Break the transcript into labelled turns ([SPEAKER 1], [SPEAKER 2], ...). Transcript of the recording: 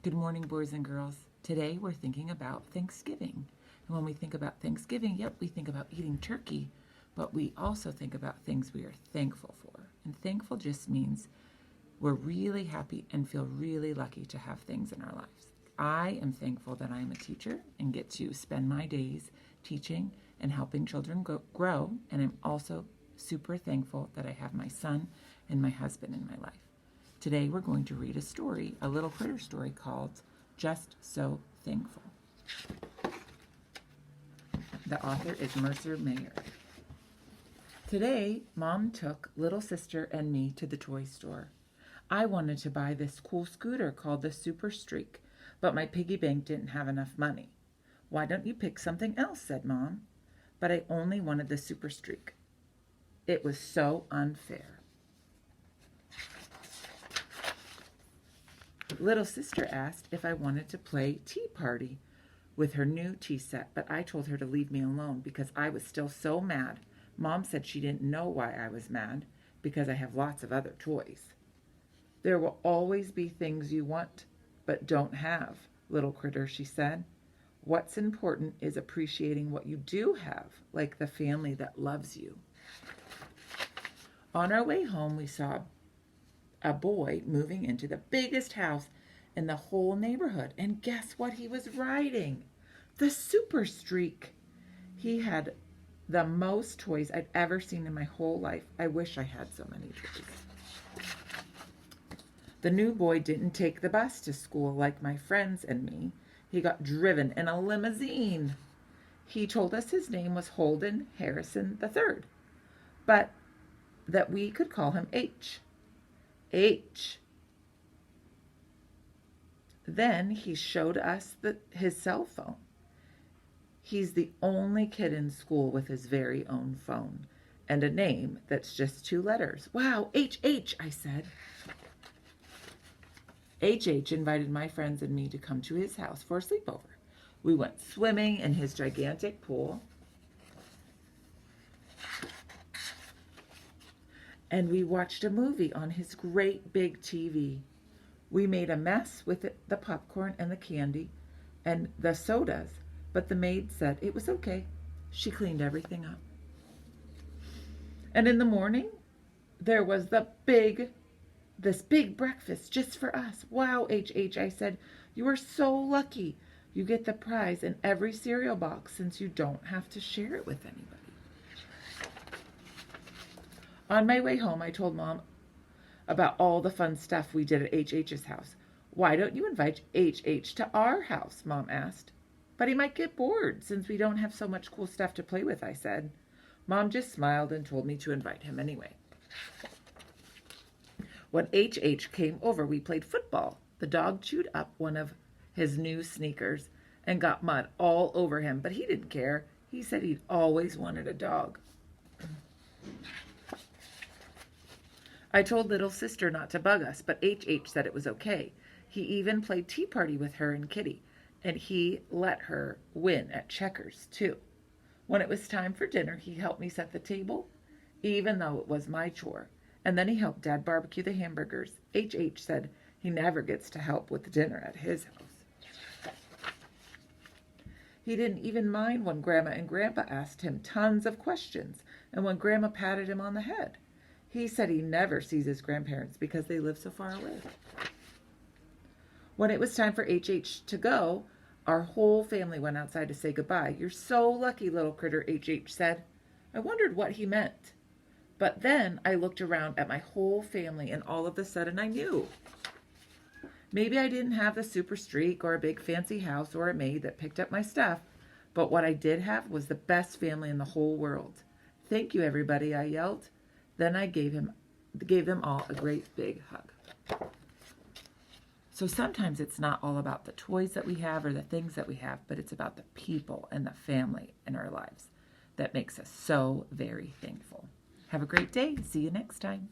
[SPEAKER 1] Good morning, boys and girls. Today we're thinking about Thanksgiving. And when we think about Thanksgiving, yep, we think about eating turkey, but we also think about things we are thankful for. And thankful just means we're really happy and feel really lucky to have things in our lives. I am thankful that I am a teacher and get to spend my days teaching and helping children grow. And I'm also super thankful that I have my son and my husband in my life. Today we're going to read a story, a little critter story called Just So Thankful. The author is Mercer Mayer. Today, Mom took little sister and me to the toy store. I wanted to buy this cool scooter called the Super Streak, but my piggy bank didn't have enough money. Why don't you pick something else, said Mom. But I only wanted the Super Streak. It was so unfair. Little sister asked if I wanted to play tea party with her new tea set, but I told her to leave me alone because I was still so mad. Mom said she didn't know why I was mad because I have lots of other toys. There will always be things you want but don't have, little critter, she said. What's important is appreciating what you do have, like the family that loves you. On our way home, we saw a boy moving into the biggest house in the whole neighborhood. And guess what he was riding? The Super Streak. He had the most toys I'd ever seen in my whole life. I wish I had so many toys. The new boy didn't take the bus to school like my friends and me. He got driven in a limousine. He told us his name was Holden Harrison III, but that we could call him H. H. Then he showed us his cell phone. He's the only kid in school with his very own phone and a name that's just 2 letters. Wow, H, I said. H invited my friends and me to come to his house for a sleepover. We went swimming in his gigantic pool. And we watched a movie on his great big TV. We made a mess with the popcorn and the candy and the sodas, but the maid said it was okay. She cleaned everything up. And in the morning, there was this big breakfast just for us. Wow, H, I said, you are so lucky. You get the prize in every cereal box since you don't have to share it with anybody. On my way home, I told Mom about all the fun stuff we did at H's house. Why don't you invite H to our house? Mom asked. But he might get bored since we don't have so much cool stuff to play with, I said. Mom just smiled and told me to invite him anyway. When H came over, we played football. The dog chewed up one of his new sneakers and got mud all over him, but he didn't care. He said he'd always wanted a dog. I told little sister not to bug us, but H said it was okay. He even played tea party with her and Kitty, and he let her win at checkers, too. When it was time for dinner, he helped me set the table, even though it was my chore. And then he helped Dad barbecue the hamburgers. H said he never gets to help with dinner at his house. He didn't even mind when Grandma and Grandpa asked him tons of questions, and when Grandma patted him on the head. He said he never sees his grandparents because they live so far away. When it was time for H to go, our whole family went outside to say goodbye. You're so lucky, little critter, H said. I wondered what he meant. But then I looked around at my whole family and all of a sudden I knew. Maybe I didn't have the Super Streak or a big fancy house or a maid that picked up my stuff, but what I did have was the best family in the whole world. Thank you, everybody, I yelled. Then I gave them all a great big hug. So sometimes it's not all about the toys that we have or the things that we have, but it's about the people and the family in our lives that makes us so very thankful. Have a great day. See you next time.